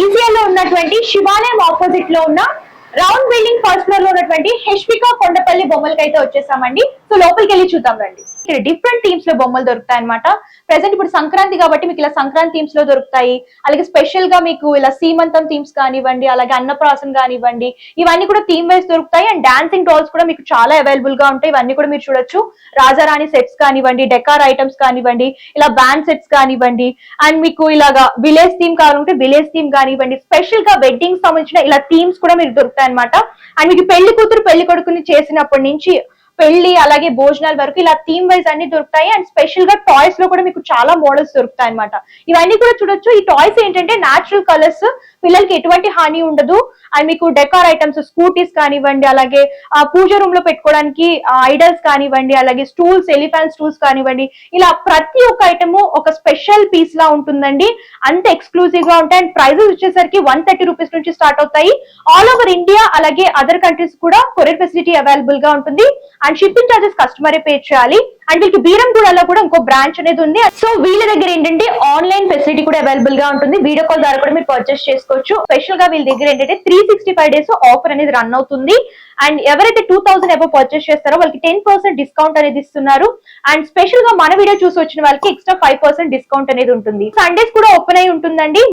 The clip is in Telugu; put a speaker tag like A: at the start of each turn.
A: ఈసీఎల్ లో ఉన్నటువంటి శివాలయం ఆపోజిట్ లో ఉన్న రౌండ్ బిల్డింగ్ ఫస్ట్ ఫ్లోర్ లో ఉన్నటువంటి హెచ్పిక కొండపల్లి బొమ్మలకి అయితే వచ్చేసామండి. సో లోపలికి వెళ్ళి చూద్దాం రండి. ఇక్కడ డిఫరెంట్ థీమ్స్ లో బొమ్మలు దొరుకుతాయి అనమాట. ప్రెసెంట్ ఇప్పుడు సంక్రాంతి కాబట్టి మీకు ఇలా సంక్రాంతి థీమ్స్ లో దొరుకుతాయి. అలాగే స్పెషల్ గా మీకు ఇలా సీమంతం థీమ్స్ కానివ్వండి, అలాగే అన్నప్రాసన కానివ్వండి, ఇవన్నీ కూడా థీమ్ వైస్ దొరుకుతాయి. అండ్ డాన్సింగ్ డాల్స్ కూడా మీకు చాలా అవైలబుల్ గా ఉంటాయి. ఇవన్నీ కూడా మీరు చూడొచ్చు. రాజారాణి సెట్స్ కానివ్వండి, డెకార్ ఐటమ్స్ కానివ్వండి, ఇలా బ్యాండ్ సెట్స్ కానివ్వండి, అండ్ మీకు ఇలాగా విలేజ్ థీమ్ కావాలంటే విలేజ్ థీమ్ కానివ్వండి, స్పెషల్ గా వెడ్డింగ్ సంబంధించిన ఇలా థీమ్స్ కూడా మీకు దొరుకుతాయి అనమాట. అండ్ మీకు పెళ్లి కూతురు పెళ్లి కొడుకుని చేసినప్పటి నుంచి పెళ్లి అలాగే భోజనాల వరకు ఇలా థీమ్ వైజ్ అన్ని దొరుకుతాయి. అండ్ స్పెషల్ గా టాయ్స్ లో కూడా మీకు చాలా మోడల్స్ దొరుకుతాయి అనమాట. ఇవన్నీ కూడా చూడొచ్చు. ఈ టాయ్స్ ఏంటంటే నాచురల్ కలర్స్, పిల్లలకి ఎటువంటి హాని ఉండదు. అండ్ మీకు డెకార్ ఐటమ్స్, స్కూటీస్ కానివ్వండి, అలాగే పూజ రూమ్ లో పెట్టుకోవడానికి ఐడల్స్ కానివ్వండి, అలాగే స్టూల్స్, ఎలిఫెంట్ స్టూల్స్ కానివ్వండి, ఇలా ప్రతి ఒక్క ఐటమ్ ఒక స్పెషల్ పీస్ లా ఉంటుందండి. అంత ఎక్స్క్లూజివ్ గా ఉంటాయి. అండ్ ప్రైజెస్ వచ్చేసరికి 130 రూపీస్ నుంచి స్టార్ట్ అవుతాయి. ఆల్ ఓవర్ ఇండియా అలాగే అదర్ కంట్రీస్ కూడా కొరియర్ ఫెసిలిటీ అవైలబుల్ గా ఉంటుంది. అండ్ షిప్పింగ్ చార్జెస్ కస్టమరే పే చేయాలి. అండ్ వీళ్ళకి బీరంగూడలో కూడా ఇంకో బ్రాంచ్ అనేది ఉంది. సో వీళ్ళ దగ్గర ఏంటంటే ఆన్లైన్ ఫెసిలిటీ కూడా అవైలబుల్ గా ఉంటుంది. వీడియో కాల్ ద్వారా కూడా మీరు పర్చేస్ చేసుకోవచ్చు. స్పెషల్ గా వీళ్ళ దగ్గర ఏంటంటే 365 డేస్ ఆఫర్ అనేది రన్ అవుతుంది. అండ్ ఎవరైతే 2000 అబౌవ్ పర్చేస్ చేస్తారో వాళ్ళకి 10% డిస్కౌంట్ అనేది ఇస్తున్నారు. అండ్ స్పెషల్ గా మన వీడియో చూసి వచ్చిన వాళ్ళకి ఎక్స్ట్రా 5% డిస్కౌంట్ అనేది ఉంటుంది. సండేస్ కూడా ఓపెన్ అయి ఉంటుందండి.